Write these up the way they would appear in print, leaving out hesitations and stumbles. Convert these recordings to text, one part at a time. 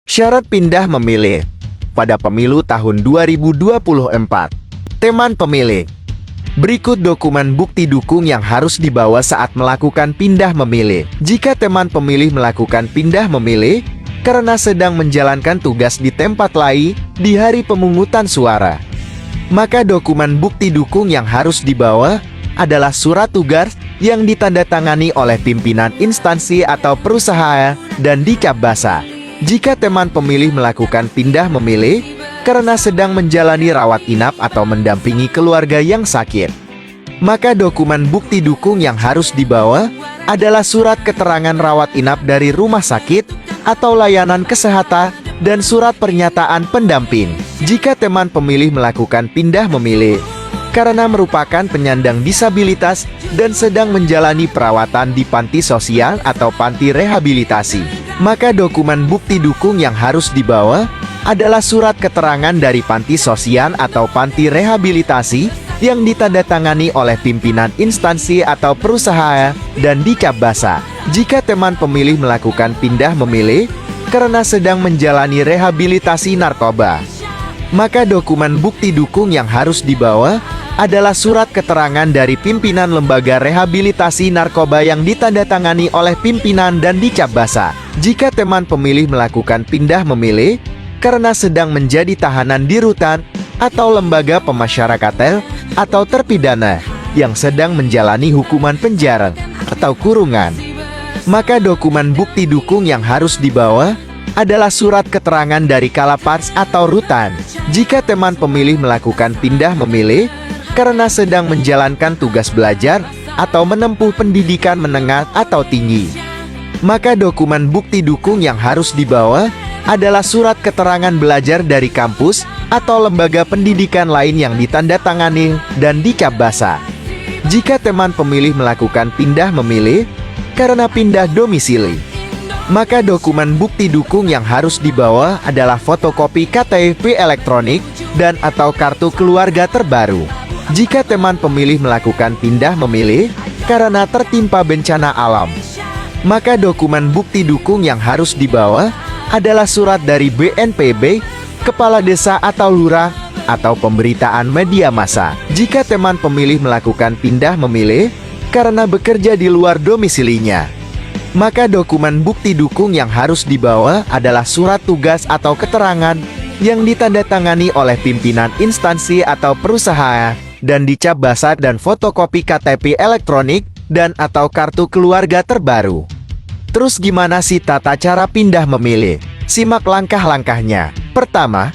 Syarat pindah memilih pada pemilu tahun 2024. Teman pemilih. Berikut dokumen bukti dukung yang harus dibawa saat melakukan pindah memilih. Jika teman pemilih melakukan pindah memilih karena sedang menjalankan tugas di tempat lain di hari pemungutan suara, maka dokumen bukti dukung yang harus dibawa adalah surat tugas yang ditandatangani oleh pimpinan instansi atau perusahaan dan dicap basah. Jika teman pemilih melakukan pindah memilih karena sedang menjalani rawat inap atau mendampingi keluarga yang sakit, maka dokumen bukti dukung yang harus dibawa adalah surat keterangan rawat inap dari rumah sakit atau layanan kesehatan dan surat pernyataan pendamping. Jika teman pemilih melakukan pindah memilih karena merupakan penyandang disabilitas dan sedang menjalani perawatan di panti sosial atau panti rehabilitasi, maka dokumen bukti dukung yang harus dibawa adalah surat keterangan dari panti sosial atau panti rehabilitasi yang ditandatangani oleh pimpinan instansi atau perusahaan dan dicap basah. Jika teman pemilih melakukan pindah memilih karena sedang menjalani rehabilitasi narkoba, maka dokumen bukti dukung yang harus dibawa adalah surat keterangan dari pimpinan lembaga rehabilitasi narkoba yang ditandatangani oleh pimpinan dan dicap basah. Jika teman pemilih melakukan pindah memilih karena sedang menjadi tahanan di rutan atau lembaga pemasyarakatan atau terpidana yang sedang menjalani hukuman penjara atau kurungan, maka dokumen bukti dukung yang harus dibawa adalah surat keterangan dari Kalapas atau rutan. Jika teman pemilih melakukan pindah memilih karena sedang menjalankan tugas belajar atau menempuh pendidikan menengah atau tinggi, maka dokumen bukti dukung yang harus dibawa adalah surat keterangan belajar dari kampus atau lembaga pendidikan lain yang ditandatangani dan dicap basah. Jika teman pemilih melakukan pindah memilih karena pindah domisili, maka dokumen bukti dukung yang harus dibawa adalah fotokopi KTP elektronik dan atau kartu keluarga terbaru. Jika teman pemilih melakukan pindah memilih karena tertimpa bencana alam, maka dokumen bukti dukung yang harus dibawa adalah surat dari BNPB, kepala desa atau lurah, atau pemberitaan media massa. Jika teman pemilih melakukan pindah memilih karena bekerja di luar domisilinya, maka dokumen bukti dukung yang harus dibawa adalah surat tugas atau keterangan yang ditandatangani oleh pimpinan instansi atau perusahaan dan dicap basah dan fotokopi KTP elektronik dan atau kartu keluarga terbaru. Terus gimana sih tata cara pindah memilih? Simak langkah-langkahnya. Pertama,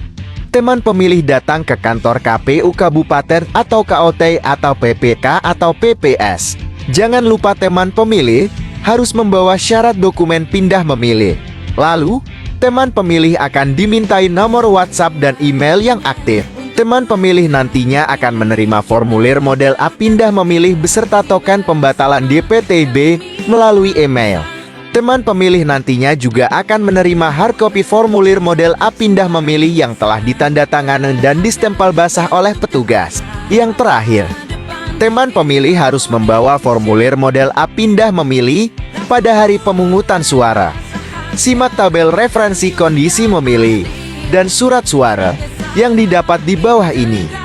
teman pemilih datang ke kantor KPU Kabupaten atau KOT atau PPK atau PPS. Jangan lupa teman pemilih harus membawa syarat dokumen pindah memilih. Lalu, teman pemilih akan dimintai nomor WhatsApp dan email yang aktif. Teman pemilih nantinya akan menerima formulir model A pindah memilih beserta token pembatalan DPTB melalui email. Teman pemilih nantinya juga akan menerima hardcopy formulir model A pindah memilih yang telah ditandatangani dan distempel basah oleh petugas. Yang terakhir, teman pemilih harus membawa formulir model A pindah memilih pada hari pemungutan suara. Simak tabel referensi kondisi memilih dan surat suara yang didapat di bawah ini.